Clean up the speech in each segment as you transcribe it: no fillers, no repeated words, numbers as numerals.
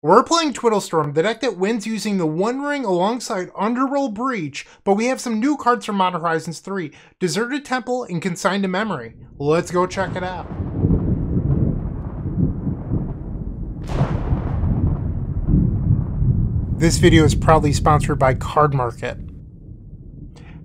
We're playing Twiddle Storm, the deck that wins using the One Ring alongside Underworld Breach, but we have some new cards from Modern Horizons 3, Deserted Temple and Consign to Memory. Let's go check it out. This video is proudly sponsored by Card Market.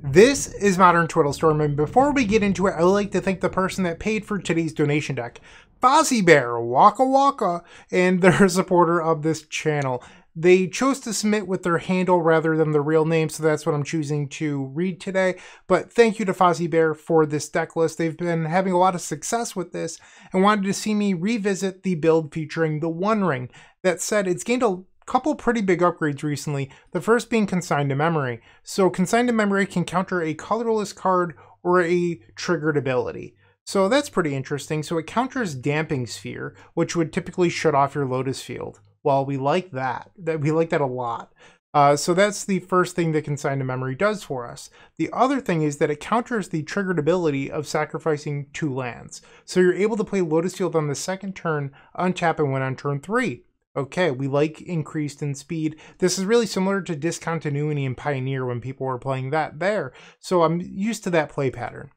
This is Modern Twiddle Storm, and before we get into it, I would like to thank the person that paid for today's donation deck, FozzyBear, Waka Waka, and they're a supporter of this channel. They chose to submit with their handle rather than the real name, so that's what I'm choosing to read today. But thank you to FozzyBear for this deck list. They've been having a lot of success with this and wanted to see me revisit the build featuring the One Ring. That said, it's gained a couple pretty big upgrades recently, the first being Consign to Memory. So Consign to Memory can counter a colorless card or a triggered ability. So that's pretty interesting. So it counters Damping Sphere, which would typically shut off your Lotus Field. Well, we like that. We like that a lot. So that's the first thing that Consign to Memory does for us. The other thing is that it counters the triggered ability of sacrificing 2 lands. So you're able to play Lotus Field on the second turn, untap and win on turn 3. Okay, we like increased in speed. This is really similar to Discontinuity and Pioneer when people were playing that there. So I'm used to that play pattern.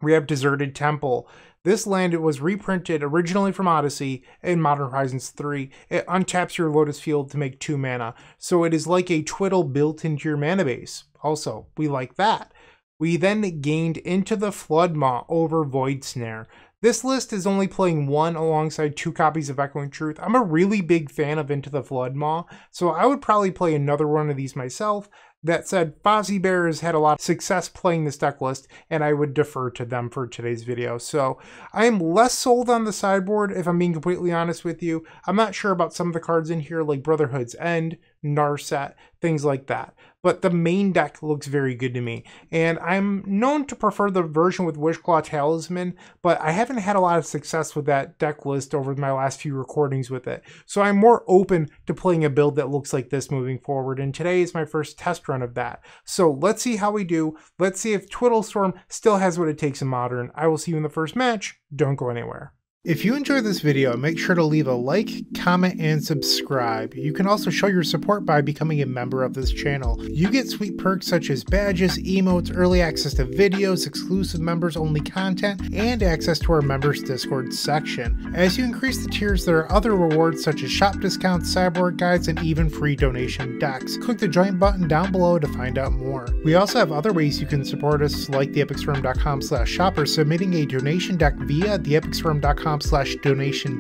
We have Deserted Temple. This land was reprinted originally from Odyssey in Modern Horizons 3. It untaps your Lotus Field to make 2 mana. So it is like a Twiddle built into your mana base. Also, we like that. We then gained Into the Floodmaw over Void Snare. This list is only playing 1 alongside 2 copies of Echoing Truth. I'm a really big fan of Into the Floodmaw, so I would probably play another one of these myself. That said, FozzyBear has had a lot of success playing this deck list, and I would defer to them for today's video. So I am less sold on the sideboard, if I'm being completely honest with you. I'm not sure about some of the cards in here, like Brotherhood's End, Narset, things like that. But the main deck looks very good to me. And I'm known to prefer the version with Wishclaw Talisman, but I haven't had a lot of success with that deck list over my last few recordings with it. So I'm more open to playing a build that looks like this moving forward. And today is my first test run of that. So let's see how we do. Let's see if Twiddle Storm still has what it takes in Modern. I will see you in the first match. Don't go anywhere. If you enjoyed this video, make sure to leave a like, comment, and subscribe. You can also show your support by becoming a member of this channel. You get sweet perks such as badges, emotes, early access to videos, exclusive members-only content, and access to our members Discord section. As you increase the tiers, there are other rewards such as shop discounts, sideboard guides, and even free donation decks. Click the join button down below to find out more. We also have other ways you can support us, like theepicstorm.com/shop or submitting a donation deck via theepicstorm.com/donation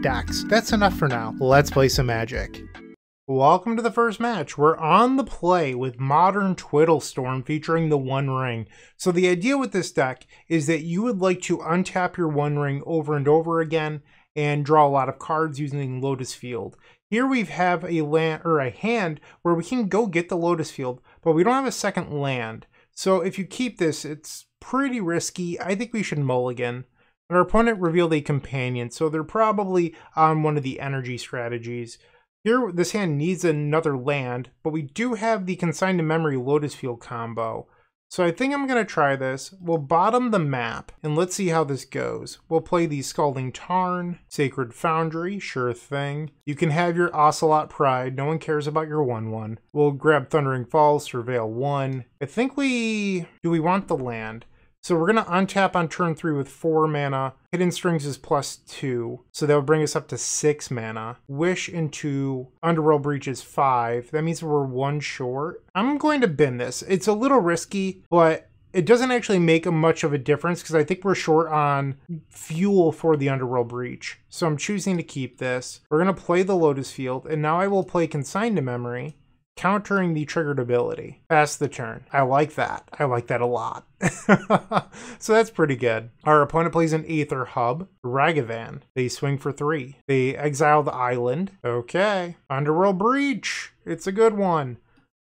decks. That's enough for now. Let's play some Magic. Welcome to the first match. We're on the play with Modern Twiddle Storm featuring the One Ring. So the idea with this deck is that you would like to untap your One Ring over and over again and draw a lot of cards using Lotus Field. Here we have a land or a hand where we can go get the Lotus Field, but we don't have a second land. So if you keep this, it's pretty risky. I think we should mulligan. Our opponent revealed a companion, so they're probably on one of the energy strategies. Here, this hand needs another land, but we do have the Consign to Memory Lotus Field combo. So I think I'm going to try this. We'll bottom the map, and let's see how this goes. We'll play the Scalding Tarn, Sacred Foundry, sure thing. You can have your Ocelot Pride, no one cares about your 1/1. We'll grab Thundering Falls, Surveil 1. I think do we want the land? So we're going to untap on turn 3 with 4 mana. Hidden Strings is +2, so that would bring us up to 6 mana. Wish into Underworld Breach is 5. That means we're 1 short. I'm going to bin this. It's a little risky, but it doesn't actually make much of a difference because I think we're short on fuel for the Underworld Breach. So I'm choosing to keep this. We're going to play the Lotus Field, and now I will play Consign to Memory, countering the triggered ability. Pass the turn. I like that. I like that a lot. So that's pretty good. Our opponent plays an Aether Hub, Ragavan. They swing for 3. They exile the island. Okay. Underworld Breach. It's a good one.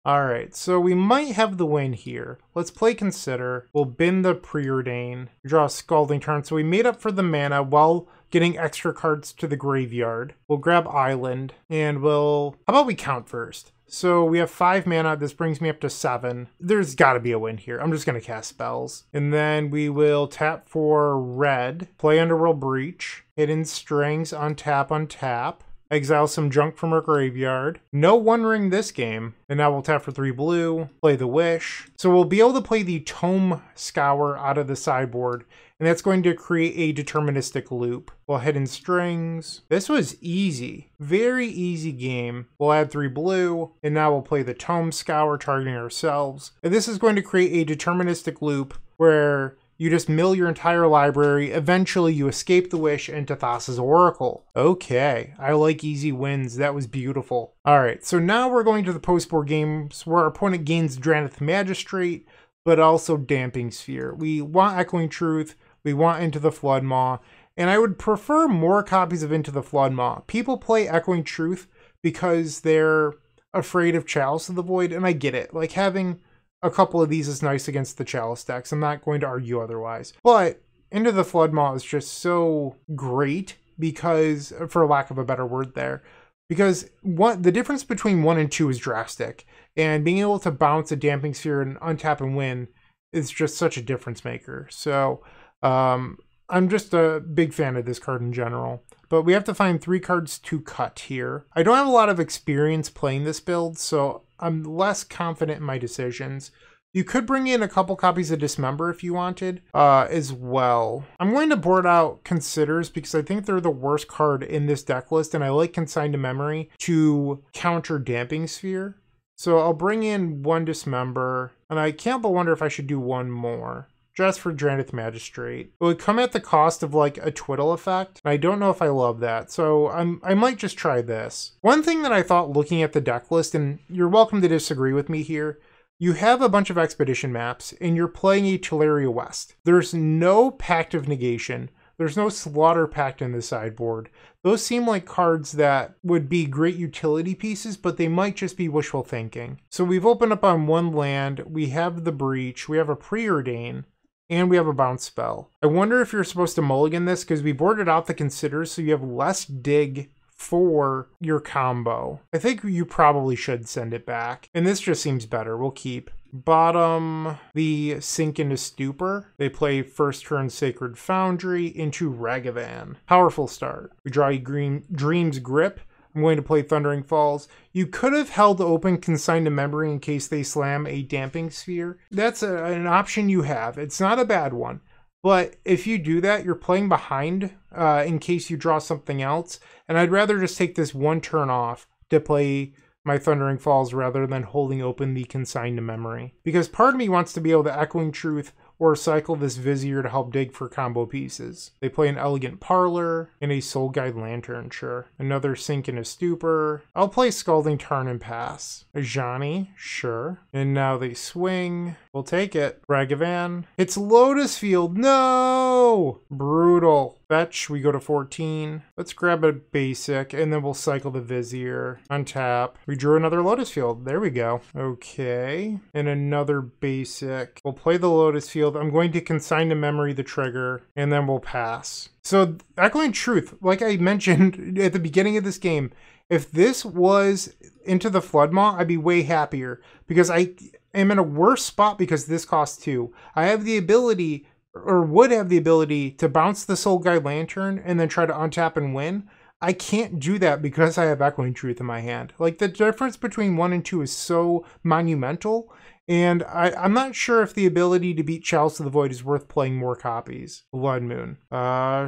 Alright, so we might have the win here. Let's play Consider. We'll bin the Preordain. Draw a Scalding Tarn. So we made up for the mana while getting extra cards to the graveyard. We'll grab Island, and how about we count first? So we have 5 mana. This brings me up to 7. There's got to be a win here. I'm just going to cast spells. And then we will tap for red, play Underworld Breach, Hidden Strings, untap, untap. exile some junk from our graveyard. No One Ring this game. And now we'll tap for 3 blue, play the Wish. So we'll be able to play the Tome Scour out of the sideboard, and that's going to create a deterministic loop. We'll hidden strings. This was easy. Very easy game. We'll add 3 blue, and now we'll play the Tome Scour, targeting ourselves. And this is going to create a deterministic loop where you just mill your entire library. Eventually, you escape the Wish into Thassa's Oracle. Okay, I like easy wins. That was beautiful. All right, so now we're going to the post-board games where our opponent gains Drannith Magistrate, but also Damping Sphere. We want Echoing Truth. We want Into the Floodmaw. And I would prefer more copies of Into the Floodmaw. People play Echoing Truth because they're afraid of Chalice of the Void, and I get it. Like, having a couple of these is nice against the Chalice decks. I'm not going to argue otherwise. But Into the Floodmaw is just so great because, for lack of a better word there, because the difference between 1 and 2 is drastic. And being able to bounce a Damping Sphere and untap and win is just such a difference maker. So I'm just a big fan of this card in general. But we have to find 3 cards to cut here. I don't have a lot of experience playing this build, so I'm less confident in my decisions. You could bring in a couple copies of Dismember if you wanted as well. I'm going to board out Considers because I think they're the worst card in this deck list, and I like Consign to Memory to counter Damping Sphere. So I'll bring in 1 Dismember, and I can't but wonder if I should do 1 more. Just for Drannith Magistrate. It would come at the cost of like a Twiddle effect. And I don't know if I love that, so I might just try this. One thing that I thought looking at the deck list, and you're welcome to disagree with me here, you have a bunch of Expedition maps, and you're playing a Teleria West. There's no Pact of Negation. There's no Slaughter Pact in the sideboard. Those seem like cards that would be great utility pieces, but they might just be wishful thinking. So we've opened up on 1 land, we have the Breach, we have a Preordain, and we have a bounce spell. I wonder if you're supposed to mulligan this because we boarded out the Considers, so you have less dig for your combo. I think you probably should send it back. And this just seems better. We'll keep. Bottom, the Sink into Stupor. They play first turn Sacred Foundry into Ragavan. Powerful start. We draw a green Dream's Grip. I'm going to play Thundering Falls. You could have held open Consign to Memory in case they slam a Damping Sphere. That's an option you have. It's not a bad one. But if you do that, you're playing behind in case you draw something else. And I'd rather just take this 1 turn off to play my Thundering Falls rather than holding open the Consign to Memory. Because part of me wants to be able to Echoing Truth or cycle this Vizier to help dig for combo pieces. They play an Elegant Parlor and a Soul Guide Lantern, sure. Another Sink into Stupor. I'll play Scalding Tarn and pass. A Johnny, sure. And now they swing. We'll take it. Ragavan. It's Lotus Field. No! Brutal. Fetch, we go to 14. Let's grab a basic, and then we'll cycle the Vizier. Untap. We drew another Lotus Field. There we go. Okay. And another basic. We'll play the Lotus Field. I'm going to Consign to Memory the trigger, and then we'll pass. So, Echoing Truth, like I mentioned at the beginning of this game, if this was Into the Floodmaw, I'd be way happier, because I am in a worse spot because this costs 2. I have the ability, or would have the ability, to bounce the Soul Guide Lantern and then try to untap and win. I can't do that because I have Echoing Truth in my hand. Like, the difference between 1 and 2 is so monumental, and I'm not sure if the ability to beat Chalice of the Void is worth playing more copies. Blood Moon.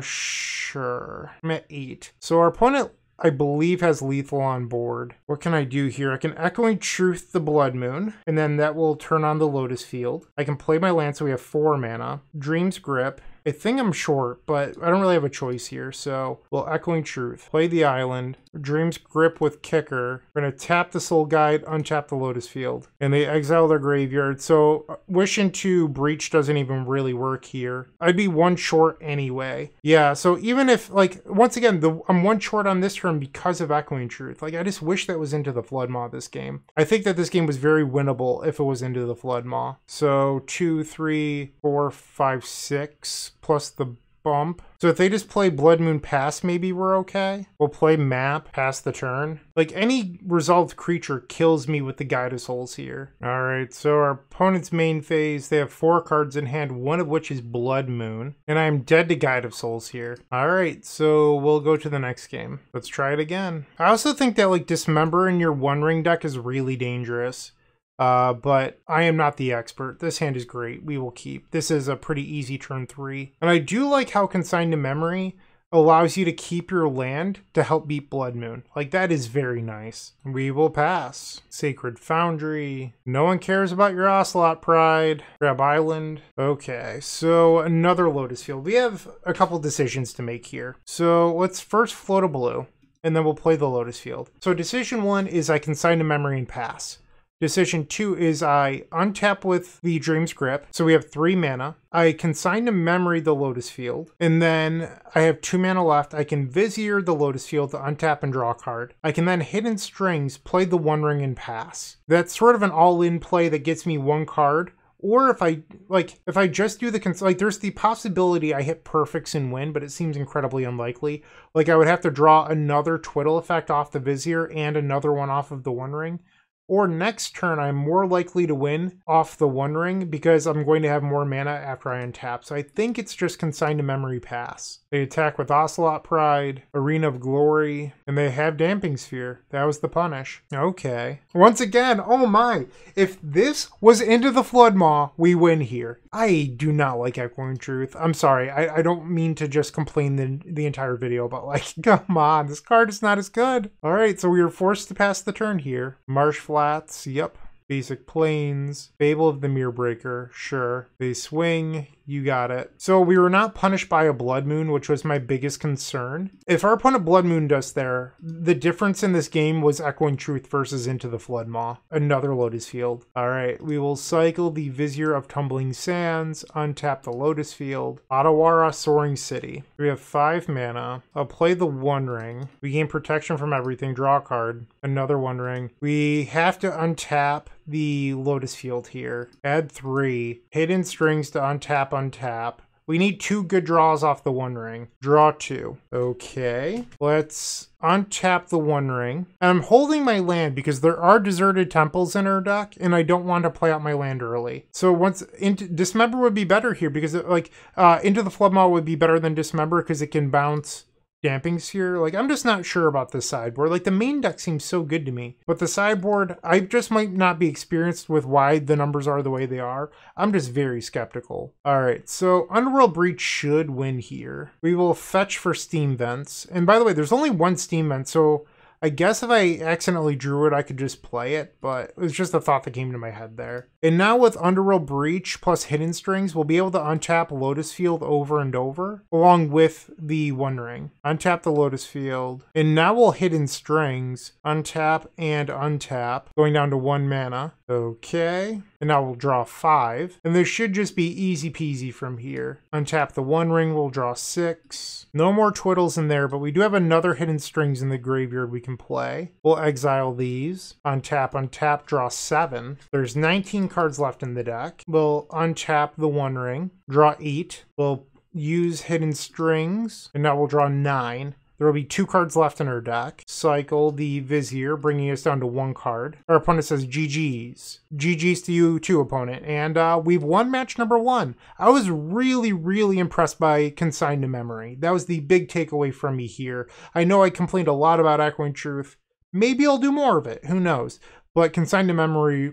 Sure. I'm at 8. So our opponent, I believe, has lethal on board. What can I do here? I can Echoing Truth the Blood Moon, and then that will turn on the Lotus Field. I can play my land, so we have 4 mana. Dream's Grip. I think I'm short, but I don't really have a choice here, so we'll Echoing Truth. Play the island. Dream's Grip with Kicker. We're going to tap the Soul Guide, untap the Lotus Field. And they exile their graveyard, so Wish into Breach doesn't even really work here. I'd be 1 short anyway. Yeah, so even if, like, once again, I'm 1 short on this turn because of Echoing Truth. Like, I just wish that was Into the Floodmaw this game. I think that this game was very winnable if it was Into the Floodmaw. So 2, 3, 4, 5, 6... plus the bump. So if they just play Blood Moon pass, maybe we're okay. We'll play map, pass the turn. Like, any resolved creature kills me with the Guide of Souls here. All right, so our opponent's main phase, they have 4 cards in hand, one of which is Blood Moon. And I'm dead to Guide of Souls here. All right, so we'll go to the next game. Let's try it again. I also think that, like, Dismember in your One Ring deck is really dangerous. But I am not the expert. This hand is great. We will keep. This is a pretty easy turn 3. And I do like how Consign to Memory allows you to keep your land to help beat Blood Moon. Like, that is very nice. We will pass. Sacred Foundry. No one cares about your Ocelot Pride. Grab Island. Okay, so another Lotus Field. We have a couple decisions to make here. So let's first float a blue, and then we'll play the Lotus Field. So decision 1 is I Consign to Memory and pass. Decision 2 is I untap with the Dream's Grip, so we have 3 mana. I Consign to Memory the Lotus Field, and then I have 2 mana left. I can Vizier the Lotus Field to untap and draw a card. I can then Hidden Strings, play the One Ring and pass. That's sort of an all-in play that gets me 1 card. Or if I just do the, there's the possibility I hit perfects and win, but it seems incredibly unlikely. Like, I would have to draw another Twiddle effect off the Vizier and another one off of the One Ring. Or next turn, I'm more likely to win off the One Ring because I'm going to have more mana after I untap. So I think it's just Consign to Memory pass. They attack with Ocelot Pride, Arena of Glory, and they have Damping Sphere. That was the punish. Okay. Once again, oh my. If this was Into the Floodmaw, we win here. I do not like Echoing Truth. I'm sorry. I don't mean to just complain the entire video, but like, come on. This card is not as good. All right, so we were forced to pass the turn here. Marsh Flats, yep. Basic Plains, Fable of the Mirrorbreaker, sure. They swing, you got it. So we were not punished by a Blood Moon, which was my biggest concern. If our opponent Blood Mooned us there, the difference in this game was Echoing Truth versus Into the Floodmaw. Another Lotus Field. All right, we will cycle the Vizier of Tumbling Sands, untap the Lotus Field, Otawara Soaring City. We have 5 mana. I'll play the One Ring. We gain protection from everything, draw a card, another One Ring. We have to untap the Lotus Field here. Add 3. Hidden Strings to untap. We need 2 good draws off the One Ring. Draw 2. Okay. Let's untap the One Ring. And I'm holding my land because there are Deserted Temples in our deck, and I don't want to play out my land early. So once Dismember would be better here because Into the Floodmaw would be better than Dismember because it can bounce Damping Sphere. Like, I'm just not sure about this sideboard. Like, the main deck seems so good to me, but the sideboard, I just might not be experienced with why the numbers are the way they are. I'm just very skeptical. All right, so Underworld Breach should win here. We will fetch for Steam Vents. And by the way, there's only 1 Steam Vent, so I guess if I accidentally drew it, I could just play it, but it was just a thought that came to my head there. And now with Underworld Breach plus Hidden Strings, we'll be able to untap Lotus Field over and over, along with the One Ring. Untap the Lotus Field, and now we'll Hidden Strings, untap and untap, going down to 1 mana. Okay, and now we'll draw 5, and this should just be easy peasy from here. Untap the One Ring, we'll draw 6. No more Twiddles in there, but we do have another Hidden Strings in the graveyard we can play. We'll exile these. Untap, draw 7. There's 19 cards left in the deck. We'll untap the One Ring, draw 8. We'll use Hidden Strings, and now we'll draw 9. There will be 2 cards left in our deck. Cycle the Vizier, bringing us down to 1 card. Our opponent says GG's. GG's to you too, opponent. And we've won match number 1. I was really, really impressed by Consign to Memory. That was the big takeaway from me here. I know I complained a lot about Echoing Truth. Maybe I'll do more of it. Who knows? But Consign to Memory,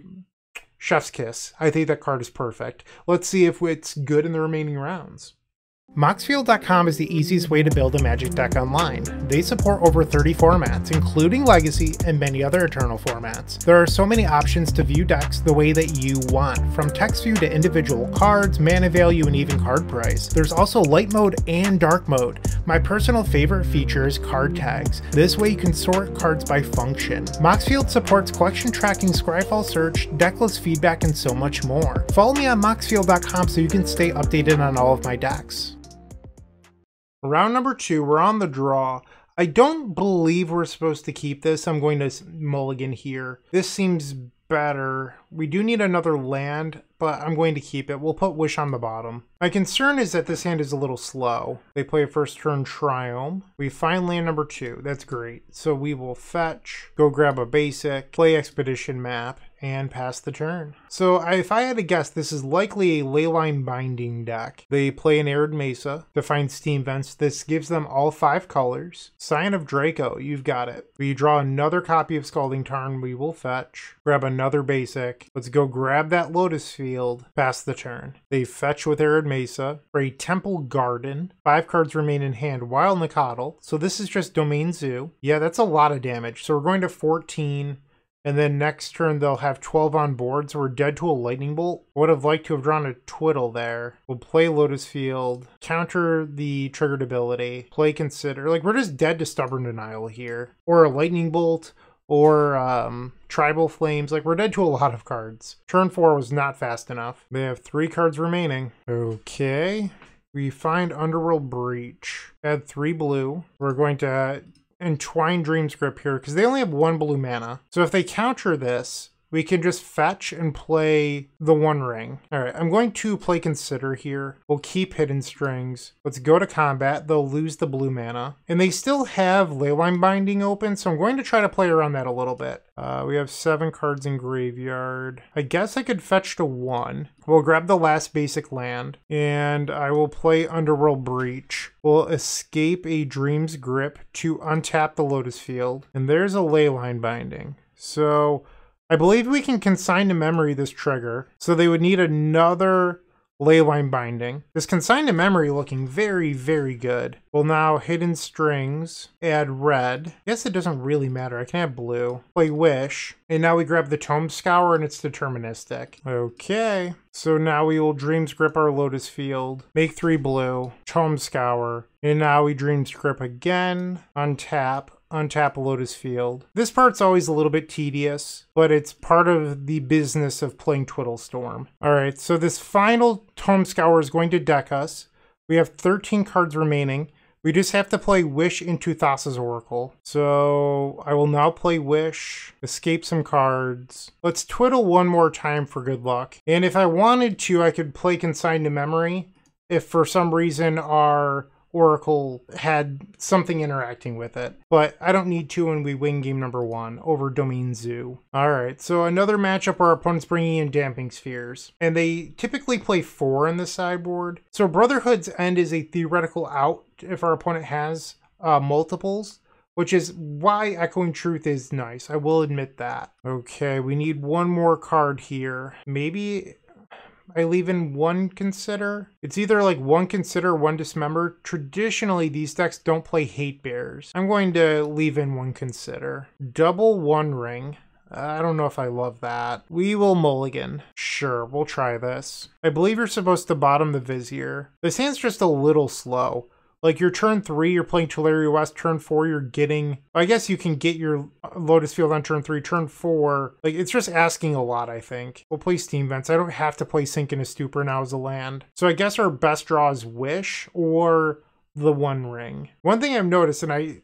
chef's kiss. I think that card is perfect. Let's see if it's good in the remaining rounds. Moxfield.com is the easiest way to build a Magic deck online. They support over 30 formats, including Legacy and many other Eternal formats. There are so many options to view decks the way that you want, from text view to individual cards, mana value, and even card price. There's also light mode and dark mode. My personal favorite feature is card tags. This way you can sort cards by function. Moxfield supports collection tracking, Scryfall search, decklist feedback, and so much more. Follow me on Moxfield.com so you can stay updated on all of my decks. Round number 2, we're on the draw. I don't believe we're supposed to keep this. I'm going to mulligan here. This seems better. We do need another land, but I'm going to keep it. We'll put Wish on the bottom. My concern is that this hand is a little slow. They play a first turn Triome. We find land number 2. That's great. So we will fetch, go grab a basic, play Expedition Map, and pass the turn. So if I had to guess, this is likely a Leyline Binding deck. They play an Arid Mesa to find Steam Vents. This gives them all 5 colors. Sign of Draco, you've got it. We draw another copy of Scalding Tarn. We will fetch, grab another basic. Let's go grab that Lotus Field, pass the turn. They fetch with Arid Mesa for a Temple Garden. 5 cards remain in hand, Wild Nicodle. So this is just Domain Zoo. Yeah, that's a lot of damage. So we're going to 14. And then next turn, they'll have 12 on board, so we're dead to a Lightning Bolt. I would have liked to have drawn a Twiddle there. We'll play Lotus Field, counter the triggered ability, play Consider. Like, we're just dead to Stubborn Denial here. Or a Lightning Bolt, or Tribal Flames. Like, we're dead to a lot of cards. Turn 4 was not fast enough. They have 3 cards remaining. Okay. We find Underworld Breach. Add 3 blue. We're going to Entwine Dreamscript here because they only have 1 blue mana. So if they counter this, we can just fetch and play the One Ring. All right, I'm going to play Consider here. We'll keep Hidden Strings. Let's go to combat. They'll lose the blue mana. And they still have Leyline Binding open, so I'm going to try to play around that a little bit. We have 7 cards in graveyard. I guess I could fetch to 1. We'll grab the last basic land, and I will play Underworld Breach. We'll escape a Dream's Grip to untap the Lotus Field. And there's a Leyline Binding. So I believe we can consign to memory this trigger, so they would need another Leyline Binding. This consign to memory looking very, very good. We'll now Hidden Strings, add red. I guess it doesn't really matter. I can have blue. Play Wish. And now we grab the Tome Scour and it's deterministic. Okay. So now we will Dreams Grip our Lotus Field, make 3 blue, Tome Scour, and now we Dreams Grip again, untap Lotus Field. This part's always a little bit tedious, but it's part of the business of playing Twiddle Storm. All right, so this final Tome Scour is going to deck us. We have 13 cards remaining. We just have to play Wish into Thassa's Oracle. So I will now play Wish, escape some cards. Let's twiddle one more time for good luck. And if I wanted to, I could play Consign to Memory if for some reason our Oracle had something interacting with it. But I don't need to when we win game number 1 over Domain Zoo. Alright, so another matchup where our opponent's bringing in Damping Spheres. And they typically play 4 in the sideboard. So Brotherhood's End is a theoretical out if our opponent has multiples, which is why Echoing Truth is nice. I will admit that. Okay, we need one more card here. Maybe I leave in 1 Consider. It's either like 1 Consider, 1 Dismember. Traditionally, these decks don't play Hate Bears. I'm going to leave in 1 Consider. Double One Ring. I don't know if I love that. We will mulligan. Sure, we'll try this. I believe you're supposed to bottom the Vizier. This hand's just a little slow. Like your turn 3, you're playing Tularia West. Turn 4, you're getting... I guess you can get your Lotus Field on turn 3. Turn 4, like it's just asking a lot, I think. We'll play Steam Vents. I don't have to play Sink in a Stupor now as a land. So I guess our best draw is Wish or the One Ring. One thing I've noticed, and I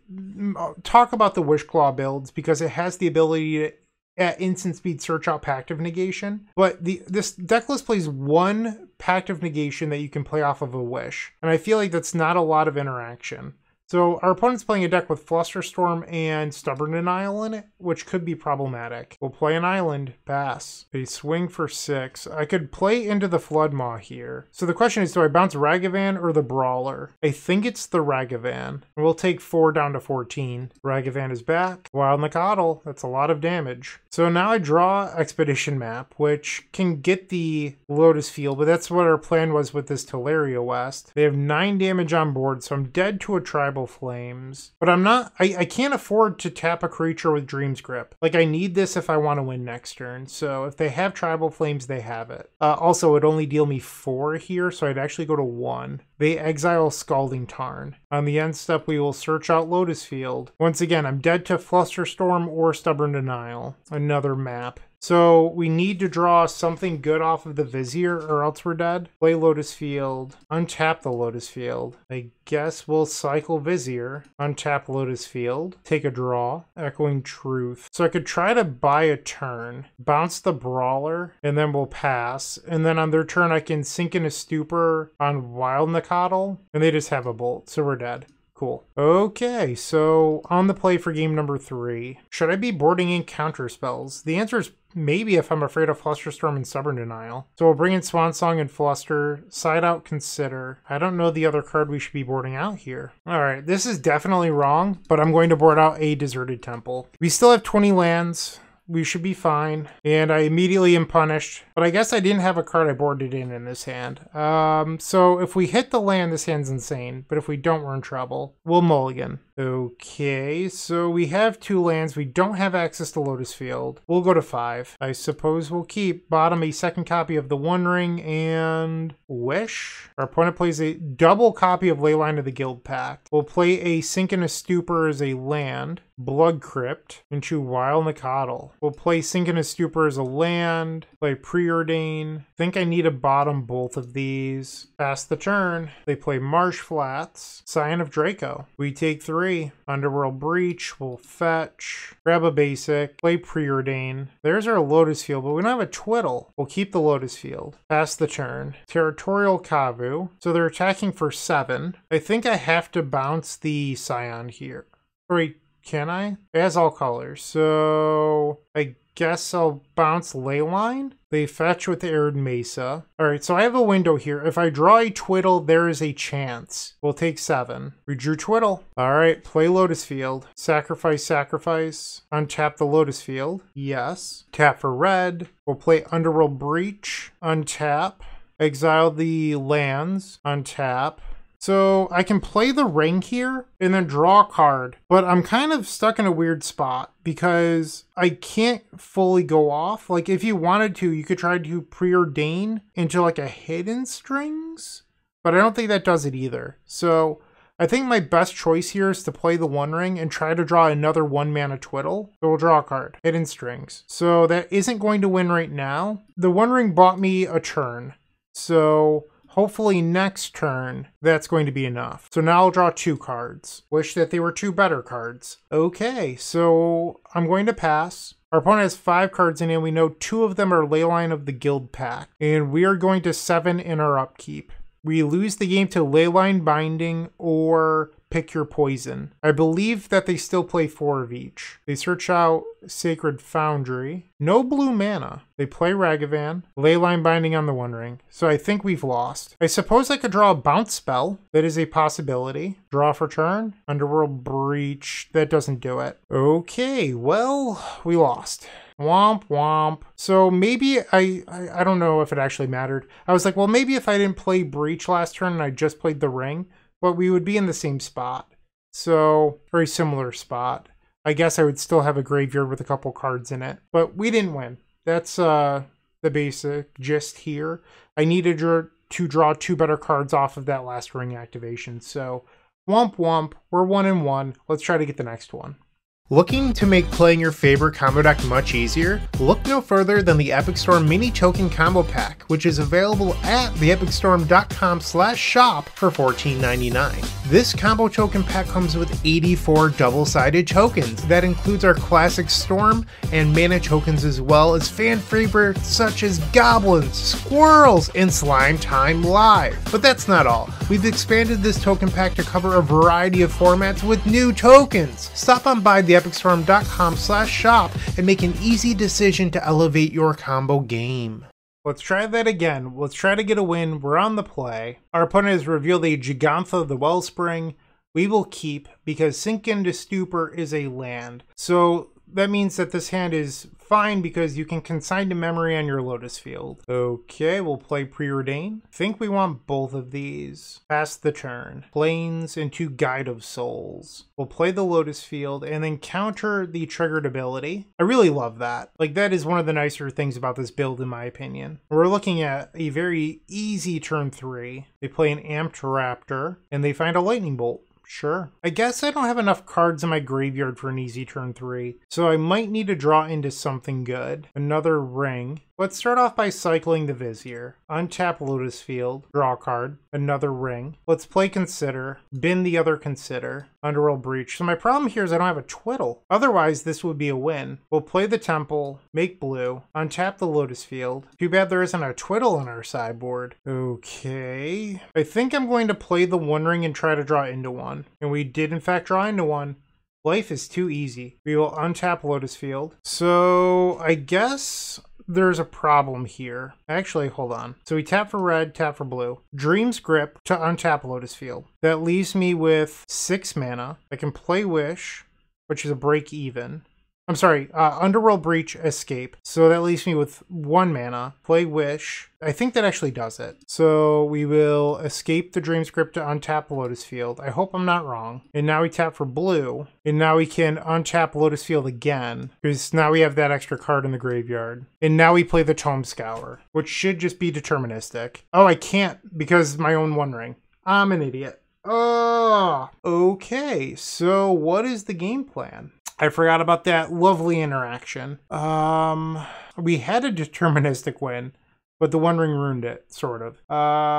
talk about the Wish Claw builds because it has the ability to at instant speed search out Pact of Negation, but this deck list plays 1 Pact of Negation that you can play off of a Wish, and I feel like that's not a lot of interaction. So our opponent's playing a deck with Flusterstorm and Stubborn Denial in it, which could be problematic. We'll play an island, pass. They swing for 6. I could play into the Floodmaw here. So the question is, do I bounce Ragavan or the Brawler? I think it's the Ragavan. We'll take 4 down to 14. Ragavan is back. Wild Nicodle, that's a lot of damage. So now I draw Expedition Map, which can get the Lotus Field, but that's what our plan was with this Tularia West. They have 9 damage on board, so I'm dead to a Tribal Flames. But I'm not, I can't afford to tap a creature with Dream's Grip. Like I need this if I want to win next turn. So if they have Tribal Flames, they have it. Also, it'd only deal me 4 here, so I'd actually go to 1. They exile Scalding Tarn. On the end step, we will search out Lotus Field. Once again, I'm dead to Flusterstorm or Stubborn Denial. Another map. So we need to draw something good off of the Vizier or else we're dead. Play Lotus Field. Untap the Lotus Field. I guess we'll cycle Vizier. Untap Lotus Field. Take a draw. Echoing Truth. So I could try to buy a turn. Bounce the Brawler. And then we'll pass. And then on their turn I can sink in a Stupor on Wild Nacatl. And they just have a Bolt. So we're dead. Cool. Okay, so on the play for game number 3. Should I be boarding in counter spells? The answer is maybe if I'm afraid of Flusterstorm and Stubborn Denial. So we'll bring in Swan Song and Fluster. Side out Consider. I don't know the other card we should be boarding out here. Alright, this is definitely wrong, but I'm going to board out a Deserted Temple. We still have 20 lands. We should be fine. And I immediately am punished. But I guess I didn't have a card I boarded in this hand. So if we hit the land, this hand's insane. But if we don't, we're in trouble. We'll mulligan. Okay, so we have 2 lands. We don't have access to Lotus Field. We'll go to 5. I suppose we'll keep bottom a second copy of the One Ring and Wish. Our opponent plays a double copy of Leyline of the Guild Pact. We'll play a Sink and a Stupor as a land. Blood Crypt into Wild Nacatl. We'll play Sink and a Stupor as a land. Play Preordain. Think I need to bottom both of these. Pass the turn. They play Marsh Flats. Scion of Draco. We take 3. Underworld Breach. We'll fetch. Grab a basic. Play Preordain. There's our Lotus Field, but we don't have a Twiddle. We'll keep the Lotus Field. Pass the turn. Territorial Kavu. So they're attacking for 7. I think I have to bounce the Scion here. Wait, can I? It has all colors. So I guess I'll bounce Leyline. They fetch with the Arid Mesa. Alright, so I have a window here. If I draw a Twiddle, there is a chance. We'll take 7. We drew Twiddle. Alright, play Lotus Field. Sacrifice, sacrifice. Untap the Lotus Field. Yes. Tap for red. We'll play Underworld Breach. Untap. Exile the lands. Untap. So I can play the ring here and then draw a card, but I'm kind of stuck in a weird spot because I can't fully go off. Like if you wanted to, you could try to preordain into like a Hidden Strings, but I don't think that does it either. So I think my best choice here is to play the One Ring and try to draw another 1-mana Twiddle. So we'll draw a card, Hidden Strings. So that isn't going to win right now. The One Ring bought me a turn. So hopefully next turn, that's going to be enough. So now I'll draw 2 cards. Wish that they were 2 better cards. Okay, so I'm going to pass. Our opponent has 5 cards in it, and we know 2 of them are Leyline of the Guild Pact. And we are going to 7 in our upkeep. We lose the game to Leyline Binding or pick your poison. I believe that they still play 4 of each. They search out Sacred Foundry. No blue mana. They play Ragavan. Leyline Binding on the One Ring. So I think we've lost. I suppose I could draw a bounce spell. That is a possibility. Draw for turn. Underworld Breach. That doesn't do it. Okay, well, we lost. Womp womp. So maybe I don't know if it actually mattered. I was like, well, maybe if I didn't play Breach last turn and I just played the ring, but we would be in the same spot. So very similar spot. I guess I would still have a graveyard with a couple cards in it, but we didn't win. That's the basic gist here. I needed to draw 2 better cards off of that last ring activation. So womp womp, we're 1-1. Let's try to get the next one. Looking to make playing your favorite combo deck much easier? Look no further than the Epic Storm Mini Token Combo Pack, which is available at theepicstorm.com/shop for $14.99. This combo token pack comes with 84 double-sided tokens. That includes our classic Storm and mana tokens, as well as fan favorites such as Goblins, Squirrels, and Slime Time Live. But that's not all. We've expanded this token pack to cover a variety of formats with new tokens. Stop on by theepicstorm.com/shop and make an easy decision to elevate your combo game. Let's try that again. Let's try to get a win. We're on the play. Our opponent has revealed a Gigantha the Wellspring. We will keep because Sink into Stupor is a land. So that means that this hand is fine because you can consign to memory on your Lotus Field. Okay, we'll play Preordain. Think we want both of these. Pass the turn. Plains into Guide of Souls. We'll play the Lotus Field and then counter the triggered ability. I really love that. Like, that is one of the nicer things about this build, in my opinion. We're looking at a very easy turn 3. They play an Amped Raptor and they find a Lightning Bolt. Sure. I guess I don't have enough cards in my graveyard for an easy turn 3, so I might need to draw into something good. Another ring. Let's start off by cycling the Vizier. Untap Lotus Field, draw a card, another ring. Let's play Consider, bin the other Consider, Underworld Breach. So my problem here is I don't have a Twiddle. Otherwise, this would be a win. We'll play the Temple, make blue, untap the Lotus Field. Too bad there isn't a Twiddle on our sideboard. Okay. I think I'm going to play the One Ring and try to draw into one. And we did in fact draw into one. Life is too easy. We will untap Lotus Field. So I guess there's a problem here. Actually, hold on. So we tap for red, tap for blue. Dream's Grip to untap Lotus Field. That leaves me with 6 mana. I can play Wish, which is a break even. I'm sorry, Underworld Breach, Escape. So that leaves me with 1 mana. Play Wish. I think that actually does it. So we will escape the Dream Script to untap the Lotus Field. I hope I'm not wrong. And now we tap for blue. And now we can untap Lotus Field again, because now we have that extra card in the graveyard. And now we play the Tome Scour, which should just be deterministic. Oh, I can't because my own One Ring. I'm an idiot. Oh, okay. So what is the game plan? I forgot about that lovely interaction. We had a deterministic win, but the One Ring ruined it, sort of.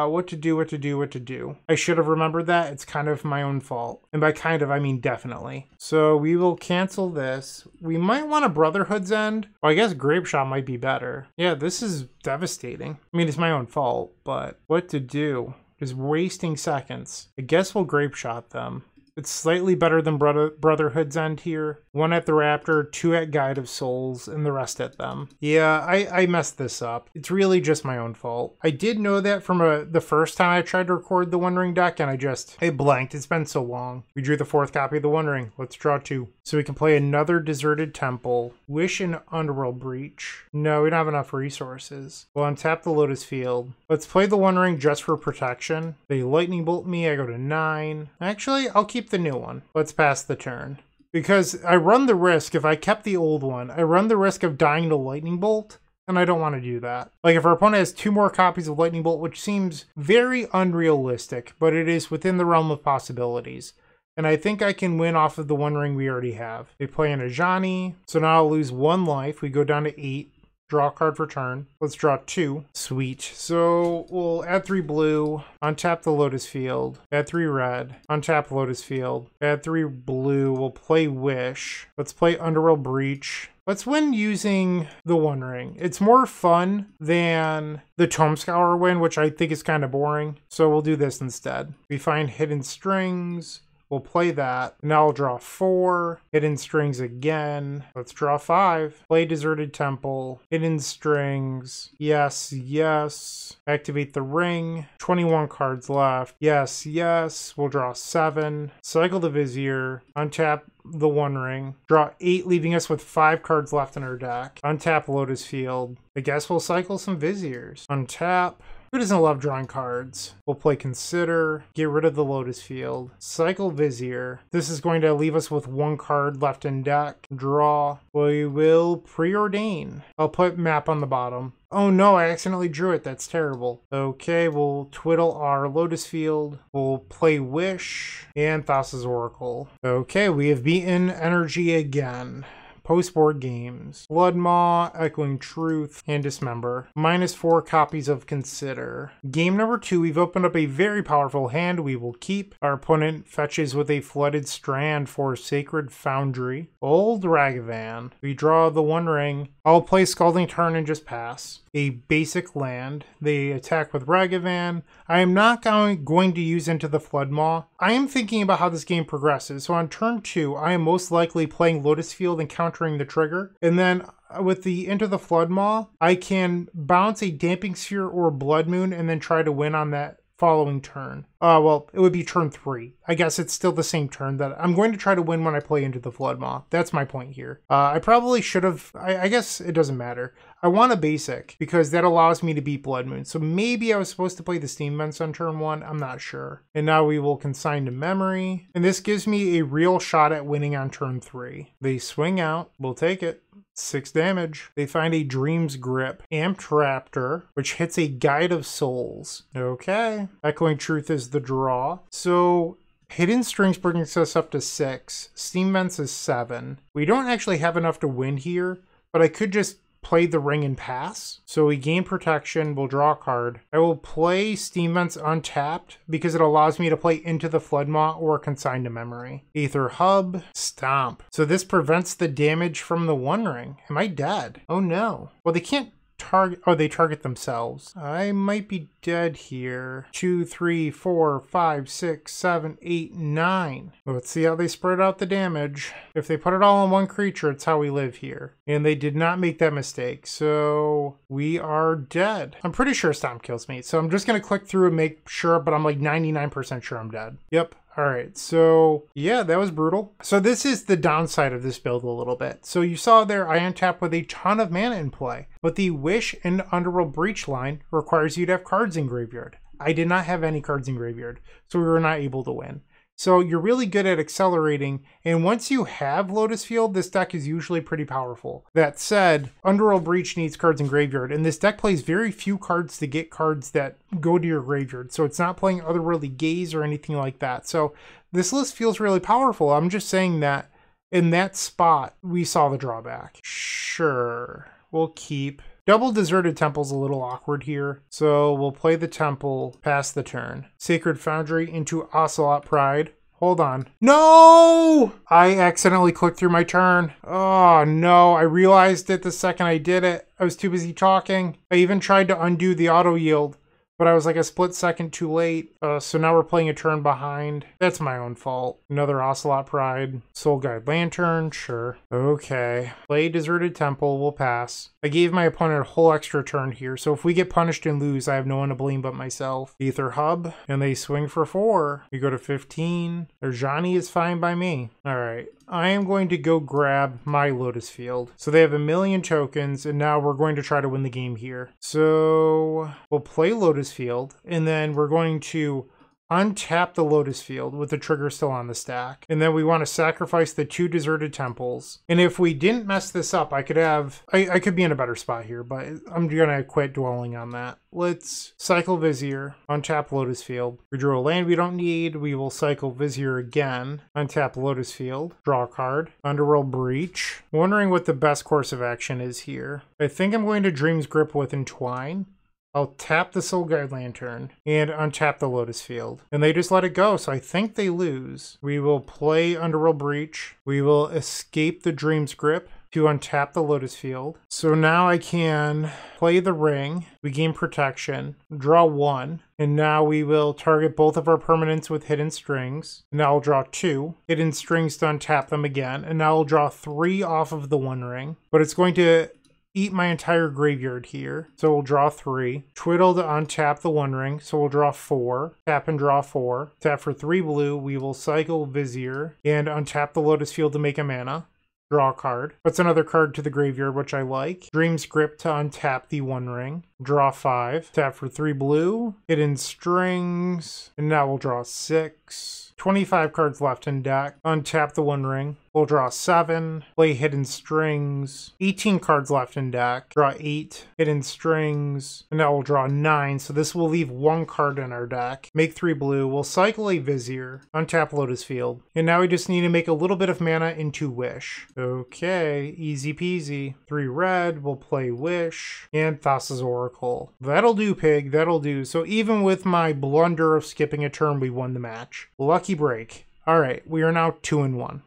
What to do. I should have remembered that. It's kind of my own fault. And by kind of, I mean definitely. So we will cancel this. We might want a Brotherhood's End. Well, I guess Grape Shot might be better. Yeah, this is devastating. I mean, it's my own fault, but what to do? Just wasting seconds. I guess we'll Grape Shot them. It's slightly better than Brotherhood's End here. 1 at the Raptor, 2 at Guide of Souls, and the rest at them. Yeah, I messed this up. It's really just my own fault. I did know that from the first time I tried to record the One Ring deck, and I blanked. It's been so long. We drew the 4th copy of the One Ring. Let's draw 2. So we can play another Deserted Temple, Wish and Underworld Breach. No, we don't have enough resources. We'll untap the Lotus Field. Let's play the One Ring just for protection. They Lightning Bolt me, I go to 9. Actually, I'll keep the new one. Let's pass the turn. Because I run the risk, if I kept the old one, I run the risk of dying to Lightning Bolt, and I don't want to do that. Like, if our opponent has 2 more copies of Lightning Bolt, which seems very unrealistic, but it is within the realm of possibilities. And I think I can win off of the One Ring we already have. They play an Ajani, so now I'll lose 1 life. We go down to 8. Draw a card for turn. Let's draw 2. Sweet. So we'll add 3 blue, untap the Lotus Field, add 3 red, untap Lotus Field, add 3 blue. We'll play Wish. Let's play Underworld Breach. Let's win using the One Ring. It's more fun than the Tome Scour win, which I think is kind of boring. So we'll do this instead. We find Hidden Strings. We'll play that. Now I'll draw 4. Hidden Strings again. Let's draw 5. Play Deserted Temple. Hidden Strings. Yes, yes. Activate the ring. 21 cards left. Yes, yes. We'll draw 7. Cycle the Vizier. Untap the One Ring. Draw 8, leaving us with 5 cards left in our deck. Untap Lotus Field. I guess we'll cycle some Viziers. Untap. Who doesn't love drawing cards? We'll play Consider, get rid of the Lotus Field, cycle Vizier. This is going to leave us with 1 card left in deck. Draw. We will Preordain. I'll put Map on the bottom. Oh no, I accidentally drew it. That's terrible. Okay, we'll twiddle our Lotus Field. We'll play Wish and Thassa's Oracle. Okay, we have beaten Energy again. Post-board games. Bloodmaw, Echoing Truth, and Dismember. -4 copies of Consider. Game number 2, we've opened up a very powerful hand we will keep. Our opponent fetches with a Flooded Strand for Sacred Foundry. Old Ragavan. We draw the One Ring. I'll play Scalding Tarn and just pass. A basic land. They attack with Ragavan. I am not going to use Into the Floodmaw. I am thinking about how this game progresses. So on turn 2, I am most likely playing Lotus Field and countering the trigger. And then with the Into the Floodmaw, I can bounce a Damping Sphere or Blood Moon and then try to win on that following turn. Well, it would be turn 3. I guess it's still the same turn that I'm going to try to win when I play Into the Floodmaw. That's my point here. I probably should have, I guess it doesn't matter. I want a basic because that allows me to beat Blood Moon. So maybe I was supposed to play the Steam Vents on turn 1. I'm not sure. And now we will Consign to Memory. And this gives me a real shot at winning on turn 3. They swing out. We'll take it. 6 damage. They find a Dream's Grip. Amped Raptor, which hits a Guide of Souls. Okay. Echoing Truth is the draw. So Hidden Strings brings us up to 6. Steam Vents is 7. We don't actually have enough to win here, but I could just play the ring and pass. So we gain protection, we'll draw a card. I will play Steam Vents untapped because it allows me to play Into the Floodmaw or Consign to Memory. Aether Hub, Stomp. So this prevents the damage from the One Ring. Am I dead? Oh no. Well, they can't target, oh, they target themselves. I might be dead here. 2, 3, 4, 5, 6, 7, 8, 9. Let's see how they spread out the damage. If they put it all on one creature, it's how we live here. And they did not make that mistake. So we are dead. I'm pretty sure Stomp kills me. So I'm just going to click through and make sure, but I'm like 99% sure I'm dead. Yep. All right, so yeah, that was brutal. So this is the downside of this build a little bit. So you saw there, I untap with a ton of mana in play, but the Wish and Underworld Breach line requires you to have cards in graveyard. I did not have any cards in graveyard, so we were not able to win. So you're really good at accelerating, and once you have Lotus Field, this deck is usually pretty powerful. That said, Underworld Breach needs cards in graveyard, and this deck plays very few cards to get cards that go to your graveyard, so it's not playing Otherworldly Gaze or anything like that. So this list feels really powerful. I'm just saying that in that spot, we saw the drawback. Sure, we'll keep. Double Deserted Temple's a little awkward here, so we'll play the Temple, pass the turn. Sacred Foundry into Ocelot Pride. Hold on. No! I accidentally clicked through my turn. Oh no, I realized it the second I did it. I was too busy talking. I even tried to undo the auto yield, but I was like a split second too late. So now we're playing a turn behind. That's my own fault. Another Ocelot Pride. Soul Guide Lantern, sure. Okay. Play Deserted Temple, we'll pass. I gave my opponent a whole extra turn here, so if we get punished and lose, I have no one to blame but myself. Aether Hub, and they swing for 4. We go to 15. Their Johnny is fine by me. Alright. I am going to go grab my Lotus Field. So they have 1,000,000 tokens, and now we're going to try to win the game here. So we'll play Lotus Field, and then we're going to untap the Lotus Field with the trigger still on the stack. And then we want to sacrifice the 2 Deserted Temples. And if we didn't mess this up, I could have, I could be in a better spot here, but I'm going to quit dwelling on that. Let's cycle Vizier, untap Lotus Field. We drew a land we don't need. We will cycle Vizier again, untap Lotus Field, draw a card, Underworld Breach. Wondering what the best course of action is here. I think I'm going to Dream's Grip with Entwine. I'll tap the Soul Guide Lantern and untap the Lotus Field. And they just let it go, so I think they lose. We will play Underworld Breach. We will escape the Dream's Grip to untap the Lotus Field. So now I can play the ring. We gain protection, draw 1, and now we will target both of our permanents with Hidden Strings. Now I'll draw 2 Hidden Strings to untap them again, and now I'll draw 3 off of the One Ring. But it's going to eat my entire graveyard here. So we'll draw 3. Twiddle to untap the One Ring. So we'll draw 4. Tap and draw 4. Tap for 3 blue. We will cycle Vizier and untap the Lotus Field to make a mana. Draw a card. Puts another card to the graveyard, which I like. Dream's Grip to untap the One Ring. Draw 5. Tap for 3 blue. Hidden Strings. And now we'll draw 6. 25 cards left in deck. Untap the One Ring. We'll draw 7. Play Hidden Strings. 18 cards left in deck. Draw 8. Hidden Strings. And now we'll draw 9. So this will leave 1 card in our deck. Make 3 blue. We'll cycle a Vizier. Untap Lotus Field. And now we just need to make a little bit of mana into Wish. Okay. Easy peasy. 3 red. We'll play Wish. And Thassa's Oracle. That'll do, pig. That'll do. So even with my blunder of skipping a turn, we won the match. Lucky break. Alright, we are now 2-1.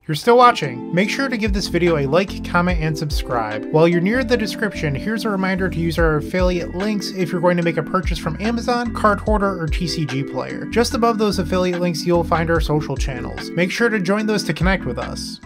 You're still watching. Make sure to give this video a like, comment, and subscribe. While you're near the description, here's a reminder to use our affiliate links if you're going to make a purchase from Amazon, Card Hoarder, or TCG Player. Just above those affiliate links, you'll find our social channels. Make sure to join those to connect with us.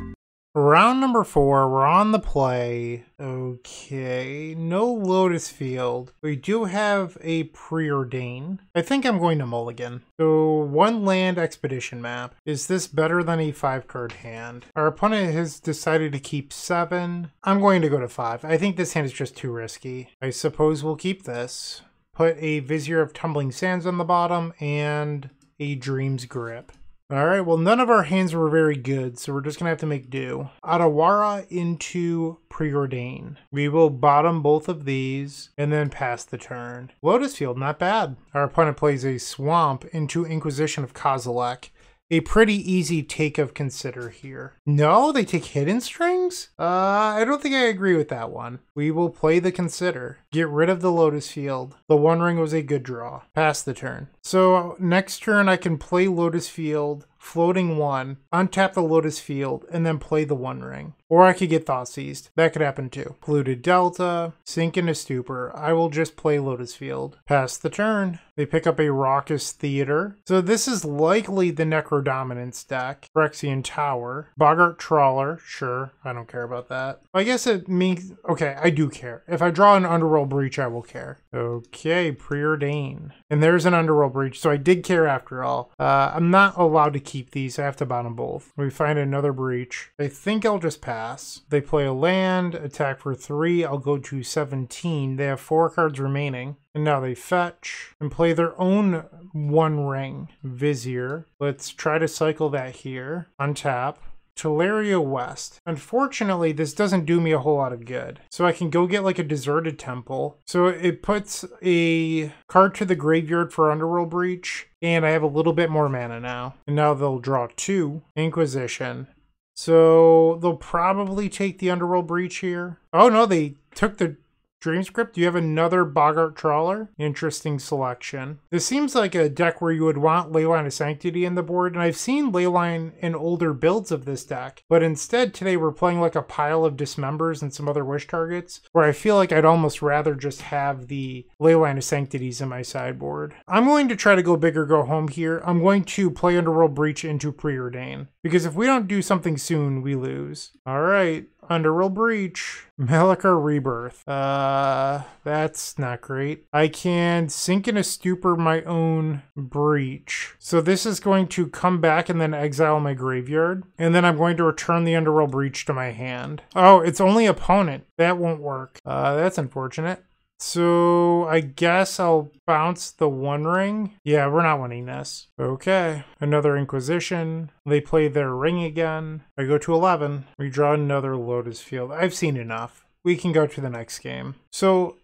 Round number 4, we're on the play. Okay, no Lotus Field. We do have a Preordain. I think I'm going to mulligan. So 1 land expedition map. Is this better than a 5-card hand? Our opponent has decided to keep 7. I'm going to go to 5. I think this hand is just too risky. I suppose we'll keep this. Put a Vizier of Tumbling Sands on the bottom and a Dream's Grip. Alright, well none of our hands were very good, so we're just going to have to make do. Adawara into Preordain. We will bottom both of these and then pass the turn. Lotus Field, not bad. Our opponent plays a Swamp into Inquisition of Kozilek. a pretty easy take of Consider here. No, they take Hidden Strings? I don't think I agree with that one. We will play the Consider. Get rid of the Lotus Field. The One Ring was a good draw. Pass the turn. So next turn I can play Lotus Field, floating 1, untap the Lotus Field, and then play the One Ring. Or I could get Thought Seized. That could happen too. Polluted Delta, sink into Stupor. I will just play Lotus Field. Pass the turn. They pick up a Raucous Theater. So this is likely the Necrodominance deck. Phyrexian Tower. Boggart Trawler. Sure, I don't care about that. I guess it means... Okay, I do care. If I draw an Underworld Breach, I will care. Okay, Preordain. And there's an Underworld Breach, so I did care after all. I'm not allowed to keep these. I have to ban them both. We find another Breach. I think I'll just pass. They play a land, attack for 3. I'll go to 17. They have 4 cards remaining. And now they fetch and play their own One Ring. Vizier. Let's try to cycle that here. Untap. Teleria West. Unfortunately, this doesn't do me a whole lot of good. So I can go get like a Deserted Temple. So it puts a card to the graveyard for Underworld Breach. And I have a little bit more mana now. And now they'll draw 2. Inquisition. So they'll probably take the Underworld Breach here. Oh no, they took the Dreamscript. Do you have another Boggart Trawler? Interesting selection. This seems like a deck where you would want Leyline of Sanctity in the board, and I've seen Leyline in older builds of this deck, but instead today we're playing like a pile of Dismembers and some other wish targets, where I feel like I'd almost rather just have the Leyline of Sanctities in my sideboard. I'm going to try to go big or go home here. I'm going to play Underworld Breach into Preordain, because if we don't do something soon, we lose. All right. Underworld Breach. Malakar Rebirth. That's not great. I can sink in a Stupor my own Breach. So this is going to come back and then exile my graveyard. And then I'm going to return the Underworld Breach to my hand. Oh, it's only opponent. That won't work. That's unfortunate. So I guess I'll bounce the One Ring. Yeah, we're not winning this. Okay, another Inquisition. They play their ring again. I go to 11. We draw another Lotus Field. I've seen enough. We can go to the next game. So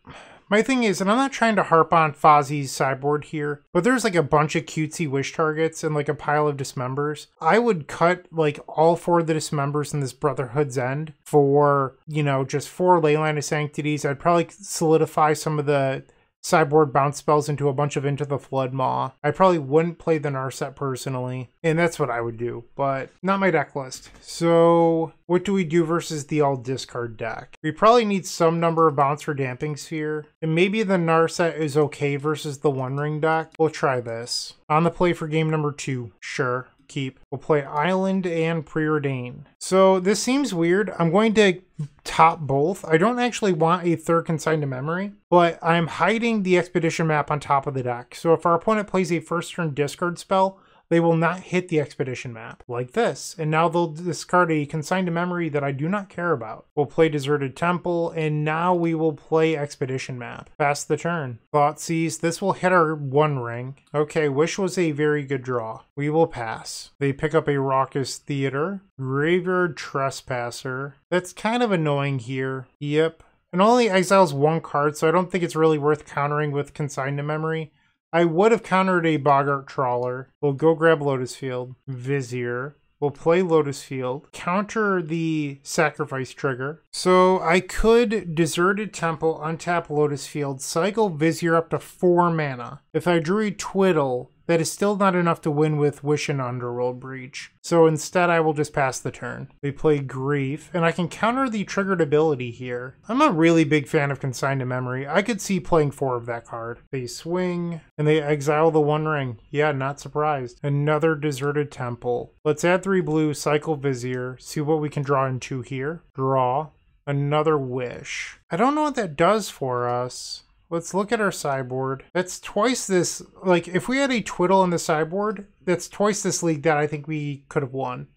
my thing is, and I'm not trying to harp on Fozzie's sideboard here, but there's like a bunch of cutesy wish targets and like a pile of Dismembers. I would cut like all 4 of the Dismembers in this Brotherhood's End for, you know, just 4 Leyline of Sanctities. I'd probably solidify some of the sideboard bounce spells into a bunch of Into the Flood Maw. I probably wouldn't play the Narset personally, and that's what I would do, but not my deck list. So what do we do versus the all discard deck? We probably need some number of bounce for Damping Sphere, and maybe the Narset is okay versus the One Ring deck. We'll try this. On the play for game number 2, sure. Keep. We'll play Island and Preordain. So this seems weird. I'm going to top both. I don't actually want a third Consign to Memory, but I'm hiding the Expedition map on top of the deck. So if our opponent plays a first turn discard spell, they will not hit the Expedition map, like this. And now they'll discard a Consign to Memory that I do not care about. We'll play Deserted Temple, and now we will play Expedition map. Pass the turn. Thoughtseize. This will hit our One Ring. Okay, Wish was a very good draw. We will pass. They pick up a Raucous Theater. Graveyard Trespasser. That's kind of annoying here. Yep. It only exiles 1 card, so I don't think it's really worth countering with Consign to Memory. I would have countered a Boggart Trawler. We'll go grab Lotus Field. Vizier. We'll play Lotus Field. Counter the Sacrifice trigger. So I could Deserted Temple, untap Lotus Field, cycle Vizier up to 4 mana. If I drew a Twiddle, that is still not enough to win with Wish and Underworld Breach. So instead I will just pass the turn. They play Grief, and I can counter the triggered ability here. I'm a really big fan of Consign to Memory. I could see playing 4 of that card. They swing, and they exile the One Ring. Yeah, not surprised. Another Deserted Temple. Let's add 3 blue, cycle Vizier, see what we can draw into here. Draw. Another Wish. I don't know what that does for us. Let's look at our sideboard. That's twice this, like if we had a Twiddle in the sideboard, that's twice this league that I think we could have won.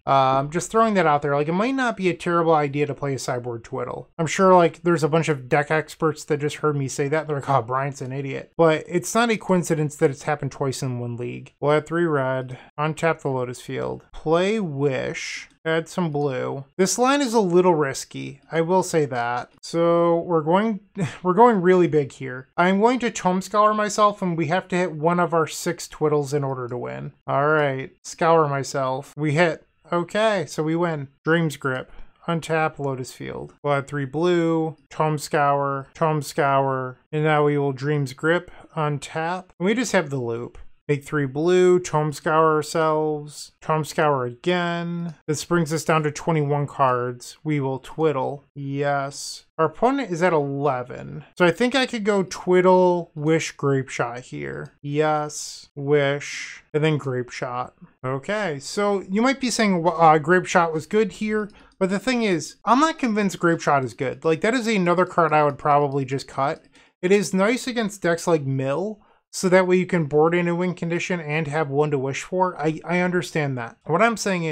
Just throwing that out there. Like it might not be a terrible idea to play a sideboard Twiddle. I'm sure like there's a bunch of deck experts that just heard me say that. They're like, oh, Bryant's an idiot. But it's not a coincidence that it's happened twice in 1 league. We'll add 3 red, untap the Lotus Field, play Wish, add some blue. This line is a little risky, I will say that. So we're going really big here. I'm going to Tome Scour myself, and we have to hit one of our 6 Twiddles in order to win. All All right, scour myself. We hit. Okay, so we win. Dream's Grip. Untap Lotus Field. We'll add 3 blue, Tome Scour, and now we will Dream's Grip, untap. And we just have the loop. Make 3 blue, Tome Scour ourselves, Tome Scour again. This brings us down to 21 cards. We will Twiddle. Yes. Our opponent is at 11. So I think I could go Twiddle, Wish, Grape Shot here. Yes, Wish, and then Grape Shot. Okay, so you might be saying Grape Shot was good here, but the thing is, I'm not convinced Grape Shot is good. Like, that is another card I would probably just cut. It is nice against decks like Mill, so that way you can board in a win condition and have one to wish for. I understand that. What I'm saying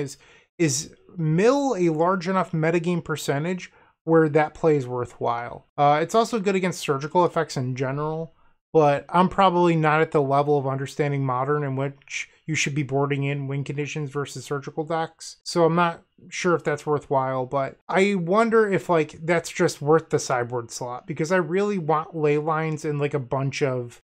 is Mill a large enough metagame percentage where that play is worthwhile? It's also good against surgical effects in general, but I'm probably not at the level of understanding Modern in which you should be boarding in win conditions versus surgical decks. So I'm not sure if that's worthwhile, but I wonder if like that's just worth the sideboard slot, because I really want ley lines and like a bunch of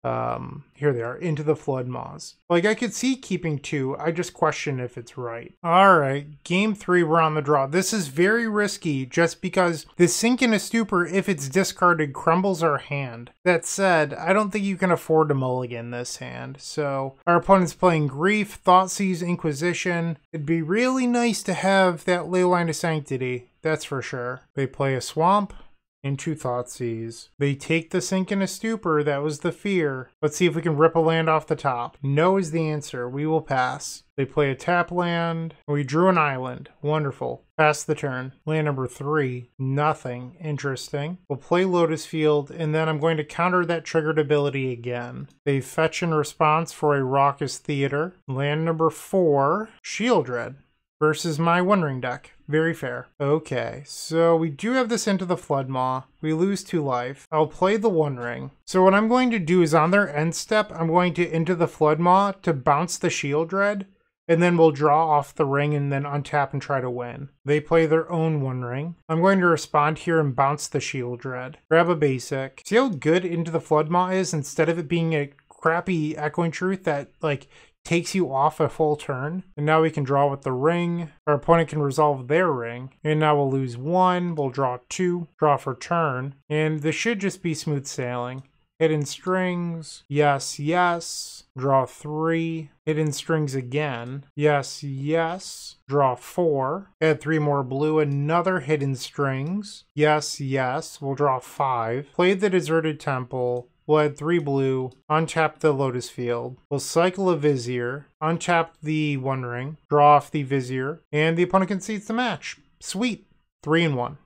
here they are, Into the Flood Maws. Like I could see keeping 2, I just question if it's right. All right, game 3, we're on the draw. This is very risky just because the Sink in a Stupor, if it's discarded, crumbles our hand. That said, I don't think you can afford to mulligan this hand. So our opponent's playing Grief, Thoughtseize, Inquisition. It'd be really nice to have that Leyline of Sanctity, that's for sure. They play a Swamp into Thoughtseize. They take the Sink in a Stupor, that was the fear. Let's see if we can rip a land off the top. No is the answer, we will pass. They play a tap land. We drew an island, wonderful. Pass the turn. Land number 3, nothing, interesting. We'll play Lotus Field, and then I'm going to counter that triggered ability again. They fetch in response for a Raucous Theater. Land number 4, Shieldred. Versus my One Ring deck. Very fair. Okay, so we do have this Into the Flood Maw. We lose 2 life. I'll play the One Ring. So what I'm going to do is on their end step, I'm going to Into the Flood Maw to bounce the Shieldred, and then we'll draw off the ring and then untap and try to win. They play their own One Ring. I'm going to respond here and bounce the Shieldred. Grab a basic. See how good Into the Flood Maw is instead of it being a crappy Echoing Truth that like takes you off a full turn. And now we can draw with the ring. Our opponent can resolve their ring. And now we'll lose 1. We'll draw 2. Draw for turn. And this should just be smooth sailing. Hidden Strings. Yes, yes. Draw 3. Hidden Strings again. Yes, yes. Draw 4. Add 3 more blue. Another Hidden Strings. Yes, yes. We'll draw 5. Play the Deserted Temple. We'll add 3 blue, untap the Lotus Field. We'll cycle a Vizier, untap the One Ring, draw off the Vizier, and the opponent concedes the match. Sweet. 3-1.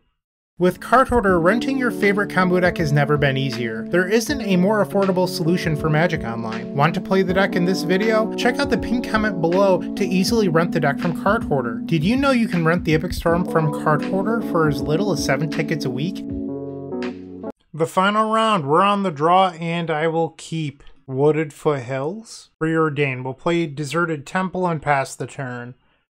With Card Hoarder, renting your favorite combo deck has never been easier. There isn't a more affordable solution for Magic Online. Want to play the deck in this video? Check out the pinned comment below to easily rent the deck from Card Hoarder. Did you know you can rent the Epic Storm from Card Hoarder for as little as 7 tickets a week? The final round, we're on the draw, and I will keep Wooded Foothills. Preordain. We'll play Deserted Temple and pass the turn.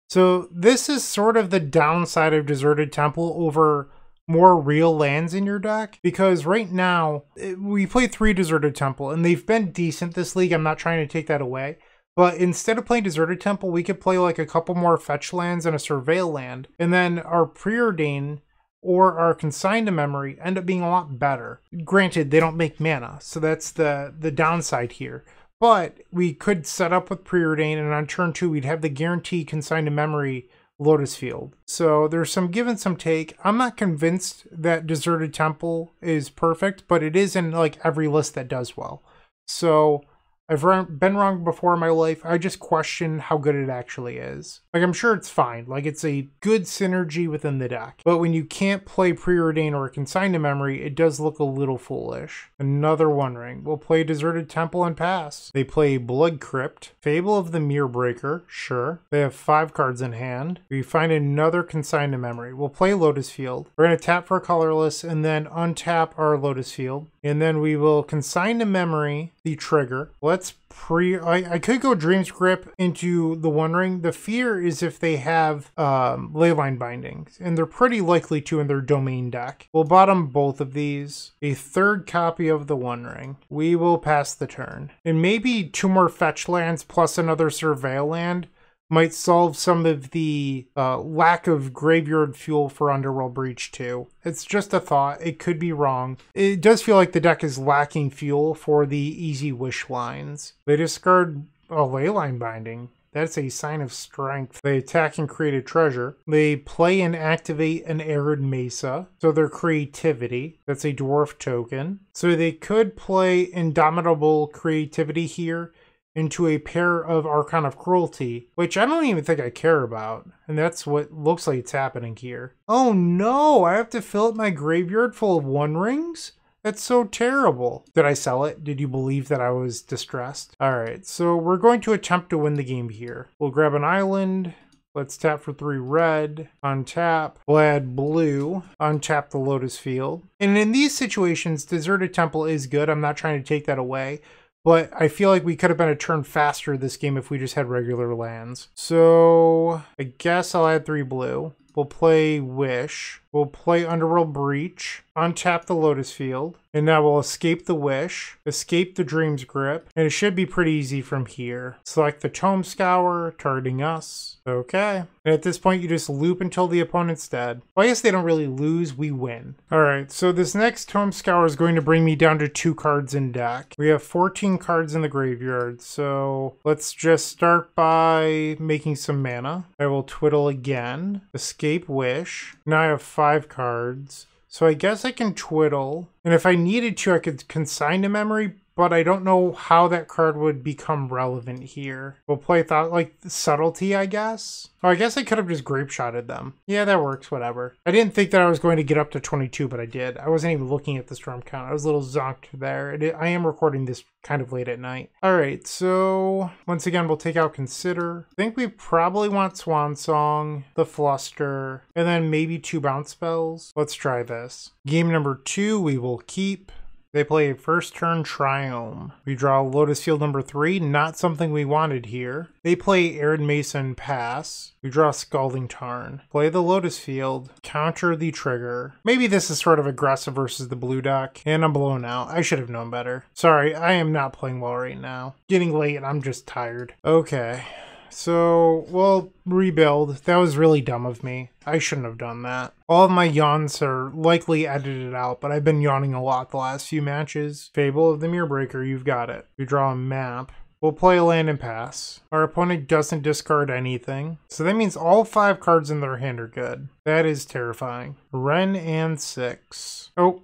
So this is sort of the downside of Deserted Temple over more real lands in your deck, because right now we play 3 Deserted Temple, and they've been decent this league. I'm not trying to take that away. But instead of playing Deserted Temple, we could play like a couple more fetch lands and a Surveil land, and then our Preordain or our Consign to Memory end up being a lot better. Granted, they don't make mana, so that's the downside here. But we could set up with Preordain, and on turn 2, we'd have the guaranteed Consign to Memory Lotus Field. So there's some give and some take. I'm not convinced that Deserted Temple is perfect, but it is in like every list that does well. So I've been wrong before in my life. I just question how good it actually is. Like, I'm sure it's fine. Like, it's a good synergy within the deck. But when you can't play Preordain or Consign to Memory, it does look a little foolish. Another One Ring. We'll play Deserted Temple and pass. They play Blood Crypt. Fable of the Mirror Breaker. Sure. They have 5 cards in hand. We find another Consign to Memory. We'll play Lotus Field. We're going to tap for colorless and then untap our Lotus Field. And then we will Consign to Memory the trigger. Let's I could go Dream's Grip into the One Ring. The fear is if they have Leyline Bindings, and they're pretty likely to in their domain deck. We'll bottom both of these. A third copy of the One Ring. We will pass the turn. And maybe 2 more fetch lands plus another Surveil land might solve some of the lack of graveyard fuel for Underworld Breach too. It's just a thought. It could be wrong. It does feel like the deck is lacking fuel for the easy wish lines. They discard a Leyline Binding. That's a sign of strength. They attack and create a treasure. They play and activate an Arid Mesa. So their creativity. That's a dwarf token. So they could play Indomitable creativity here into a pair of Archon of Cruelty, which I don't even think I care about. And that's what looks like it's happening here. Oh no, I have to fill up my graveyard full of One Rings? That's so terrible. Did I sell it? Did you believe that I was distressed? All right, so we're going to attempt to win the game here. We'll grab an island. Let's tap for 3 red, untap, we'll add blue, untap the Lotus Field. And in these situations, Deserted Temple is good. I'm not trying to take that away. But I feel like we could have been a turn faster this game if we just had regular lands. So I guess I'll add 3 blue. We'll play Wish. We'll play Underworld Breach, untap the Lotus Field, and now we'll escape the Wish, escape the Dream's Grip, and it should be pretty easy from here. Select the Tome Scour, targeting us. Okay. And at this point, you just loop until the opponent's dead. Well, I guess they don't really lose, we win. Alright, so this next Tome Scour is going to bring me down to 2 cards in deck. We have 14 cards in the graveyard, so let's just start by making some mana. I will Twiddle again, escape Wish. Now I have 5 cards. So I guess I can Twiddle. And if I needed to, I could Consign to Memory, but I don't know how that card would become relevant here. We'll play like Subtlety, I guess. Oh, I guess I could have just Grape Shotted them. Yeah, that works, whatever. I didn't think that I was going to get up to 22, but I did. I wasn't even looking at the storm count. I was a little zonked there. I am recording this kind of late at night. All right, so once again, we'll take out Consider. I think we probably want Swan Song, the Fluster, and then maybe 2 bounce spells. Let's try this. Game number 2, we will keep. They play a first turn Triome. We draw Lotus Field number 3, not something we wanted here. They play Arid Mesa and pass. We draw Scalding Tarn. Play the Lotus Field, counter the trigger. Maybe this is sort of aggressive versus the blue deck, and I'm blown out. I should have known better. Sorry, I am not playing well right now. Getting late, I'm just tired. Okay. So, we'll rebuild. That was really dumb of me. I shouldn't have done that. All of my yawns are likely edited out, but I've been yawning a lot the last few matches. Fable of the Mirrorbreaker, you've got it. We draw a map. We'll play a land and pass. Our opponent doesn't discard anything. So that means all 5 cards in their hand are good. That is terrifying. Wrenn and 6. Oh.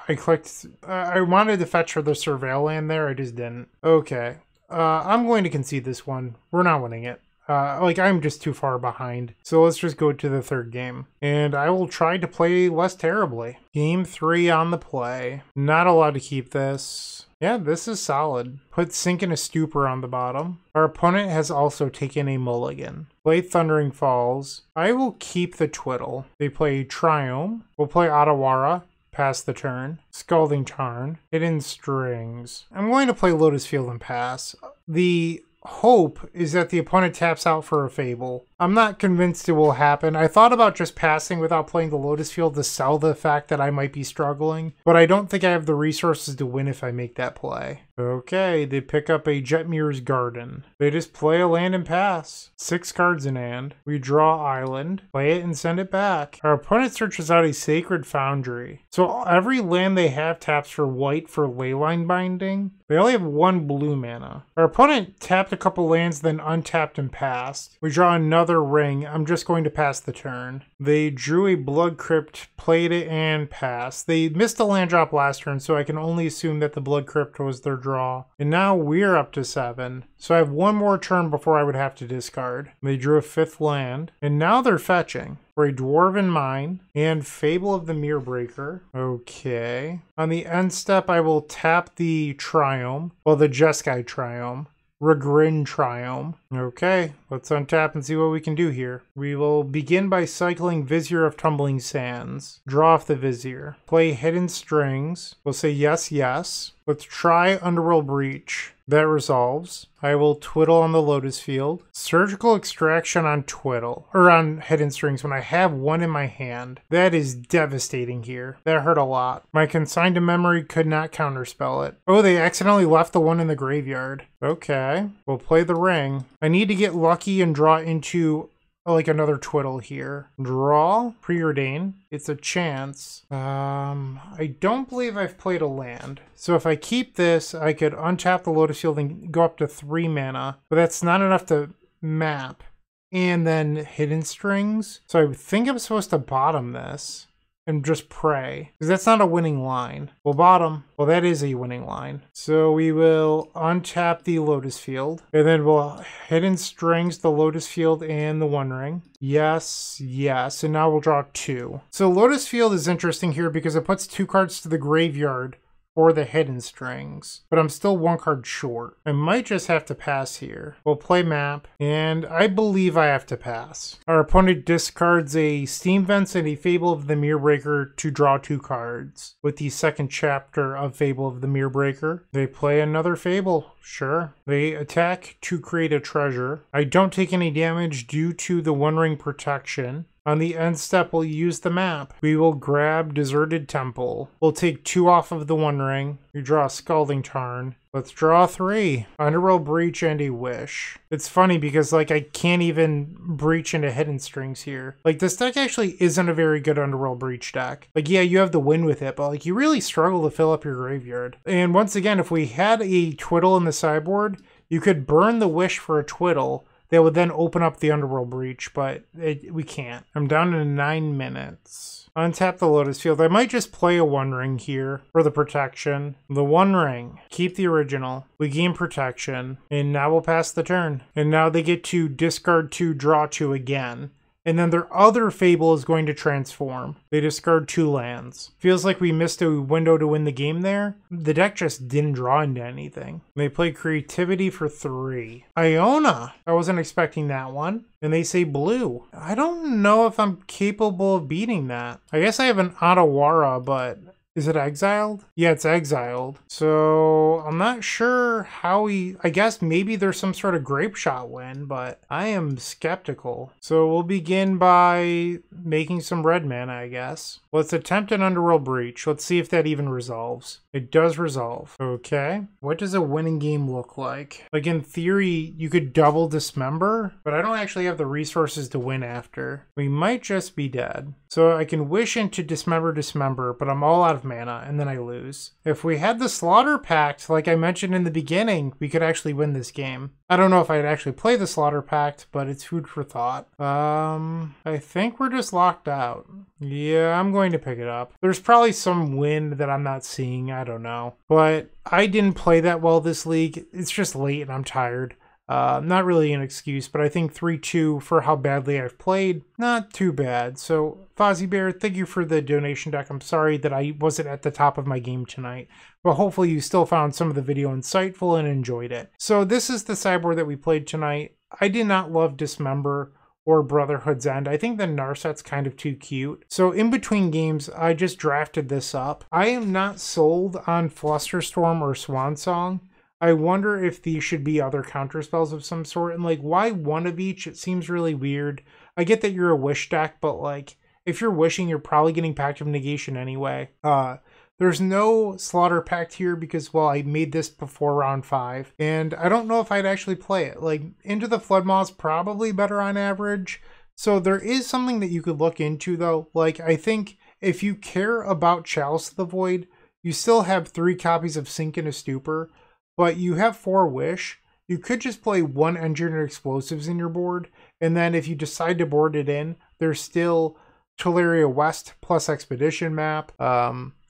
I clicked. I wanted to fetch for the Surveil land there. I just didn't. Okay. I'm going to concede this one. We're not winning it. I'm just too far behind. So let's just go to the 3rd game. And I will try to play less terribly. Game 3 on the play. Not allowed to keep this. Yeah, this is solid. Put Sink in a Stupor on the bottom. Our opponent has also taken a mulligan. Play Thundering Falls. I will keep the Twiddle. They play Triome. We'll play Otawara. Pass the turn. Scalding Tarn. Hidden Strings. I'm going to play Lotus Field and pass. The hope is that the opponent taps out for a Fable. I'm not convinced it will happen. I thought about just passing without playing the Lotus Field to sell the fact that I might be struggling, but I don't think I have the resources to win if I make that play. Okay, they pick up a Jetmir's Garden. They just play a land and pass. 6 cards in hand. We draw Island, play it and send it back. Our opponent searches out a Sacred Foundry. So every land they have taps for white for Leyline Binding. They only have 1 blue mana. Our opponent tapped a couple lands, then untapped and passed. We draw another ring. I'm just going to pass the turn. They drew a Blood Crypt, played it, and passed. They missed a land drop last turn, so I can only assume that the Blood Crypt was their draw. And now we're up to 7. So I have 1 more turn before I would have to discard. They drew a 5th land, and now they're fetching for a Dwarven Mine and Fable of the Mirrorbreaker. Okay. On the end step, I will tap the Triome, well, the Jeskai Triome. Regrin Triome. Okay, let's untap and see what we can do here. We will begin by cycling Vizier of Tumbling Sands. Draw off the Vizier. Play Hidden Strings. We'll say yes, yes. Let's try Underworld Breach. That resolves. I will Twiddle on the Lotus Field. Surgical Extraction on Twiddle, or on Hidden Strings when I have one in my hand. That is devastating here. That hurt a lot. My Consign to Memory could not counterspell it. Oh, they accidentally left the one in the graveyard. Okay, we'll play the ring. I need to get lucky and draw into like another Twiddle here. Draw, Preordain. It's a chance. I don't believe I've played a land. So if I keep this, I could untap the Lotus Field and go up to 3 mana, but that's not enough to map. And then Hidden Strings. So I think I'm supposed to bottom this and just pray, because that's not a winning line. We'll bottom. Well, that is a winning line. So we will untap the Lotus Field, and then we'll Hidden Strings the Lotus Field and the One Ring. Yes, yes, and now we'll draw 2. So Lotus Field is interesting here because it puts 2 cards to the graveyard for the Hidden Strings, but I'm still 1 card short. I might just have to pass here. We'll play map, and I believe I have to pass. Our opponent discards a Steam Vents and a Fable of the Mirrorbreaker to draw 2 cards. With the second chapter of Fable of the Mirrorbreaker, they play another Fable. Sure. They attack to create a treasure. I don't take any damage due to the One Ring protection. On the end step, we'll use the map. We will grab Deserted Temple. We'll take 2 off of the One Ring. We draw Scalding Tarn. Let's draw 3. Underworld Breach and a Wish. It's funny because, like, I can't even breach into Hidden Strings here. Like, this deck actually isn't a very good Underworld Breach deck. Like, yeah, you have the win with it, but, like, you really struggle to fill up your graveyard. And once again, if we had a Twiddle in the sideboard, you could burn the Wish for a Twiddle. That would then open up the Underworld Breach, but we can't. I'm down to 9 minutes. Untap the Lotus Field. I might just play a One Ring here for the protection. The One Ring. Keep the original. We gain protection. And now we'll pass the turn. And now they get to discard 2, draw 2 again. And then their other Fable is going to transform. They discard 2 lands. Feels like we missed a window to win the game there. The deck just didn't draw into anything. They play Creativity for 3. Iona! I wasn't expecting that one. And they say blue. I don't know if I'm capable of beating that. I guess I have an Otawara, but is it exiled? Yeah, it's exiled. So I'm not sure how I guess maybe there's some sort of grape shot win, but I am skeptical. So we'll begin by making some red mana, I guess. Let's attempt an Underworld Breach. Let's see if that even resolves. It does resolve. Okay. What does a winning game look like? Like, in theory, you could double Dismember, but I don't actually have the resources to win after. We might just be dead. So I can wish into Dismember, but I'm all out of mana, and then I lose. If we had the Slaughter Pact, like I mentioned in the beginning, we could actually win this game. I don't know if I'd actually play the Slaughter Pact, but it's food for thought. I think we're just locked out. Yeah, I'm going to pick it up. There's probably some win that I'm not seeing, I don't know. But I didn't play that well this league. It's just late and I'm tired. Not really an excuse, but I think 3-2 for how badly I've played, not too bad. So, Fozzie Bear, thank you for the donation deck. I'm sorry that I wasn't at the top of my game tonight, but hopefully you still found some of the video insightful and enjoyed it. So this is the sideboard that we played tonight. I did not love Dismember or Brotherhood's End. I think the Narset's kind of too cute. So in between games, I just drafted this up. I am not sold on Flusterstorm or Swansong. I wonder if these should be other counterspells of some sort, and like, why one of each? It seems really weird. I get that you're a wish deck, but like, if you're wishing, you're probably getting Pact of Negation anyway. There's no Slaughter Pact here because, well, I made this before round 5, and I don't know if I'd actually play it. Like, Into the Floodmaw's probably better on average, so there is something that you could look into, though. Like, I think if you care about Chalice of the Void, you still have 3 copies of Sink in a Stupor, but you have 4 Wish. You could just play 1 Engineered Explosives in your board, and then if you decide to board it in, there's still Teleria West plus Expedition map.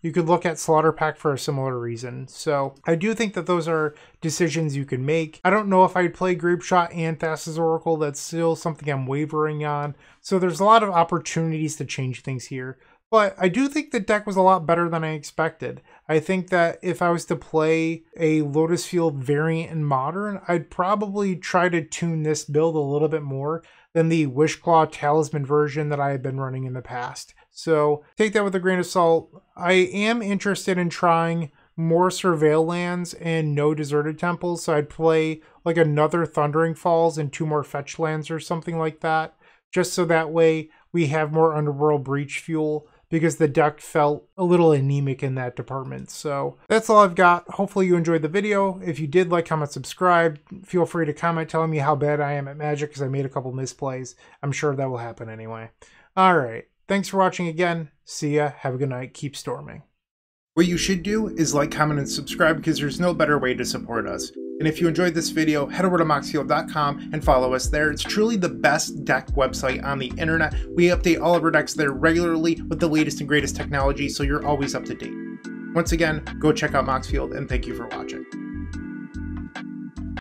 You could look at Slaughter Pact for a similar reason. So I do think that those are decisions you can make. I don't know if I'd play Grapeshot and Thassa's Oracle. That's still something I'm wavering on. So there's a lot of opportunities to change things here. But I do think the deck was a lot better than I expected. I think that if I was to play a Lotus Field variant in Modern, I'd probably try to tune this build a little bit more than the Wishclaw Talisman version that I had been running in the past. So take that with a grain of salt. I am interested in trying more Surveil lands and no Deserted Temples, so I'd play like another Thundering Falls and 2 more fetch lands or something like that, just so that way we have more Underworld Breach fuel, because the deck felt a little anemic in that department. So that's all I've got. Hopefully you enjoyed the video. If you did, like, comment, subscribe. Feel free to comment telling me how bad I am at Magic, because I made a couple misplays. I'm sure that will happen anyway. All right. Thanks for watching again. See ya. Have a good night. Keep storming. What you should do is like, comment, and subscribe, because there's no better way to support us. And if you enjoyed this video, head over to moxfield.com and follow us there. It's truly the best deck website on the internet. We update all of our decks there regularly with the latest and greatest technology, so you're always up to date. Once again, go check out Moxfield, and thank you for watching.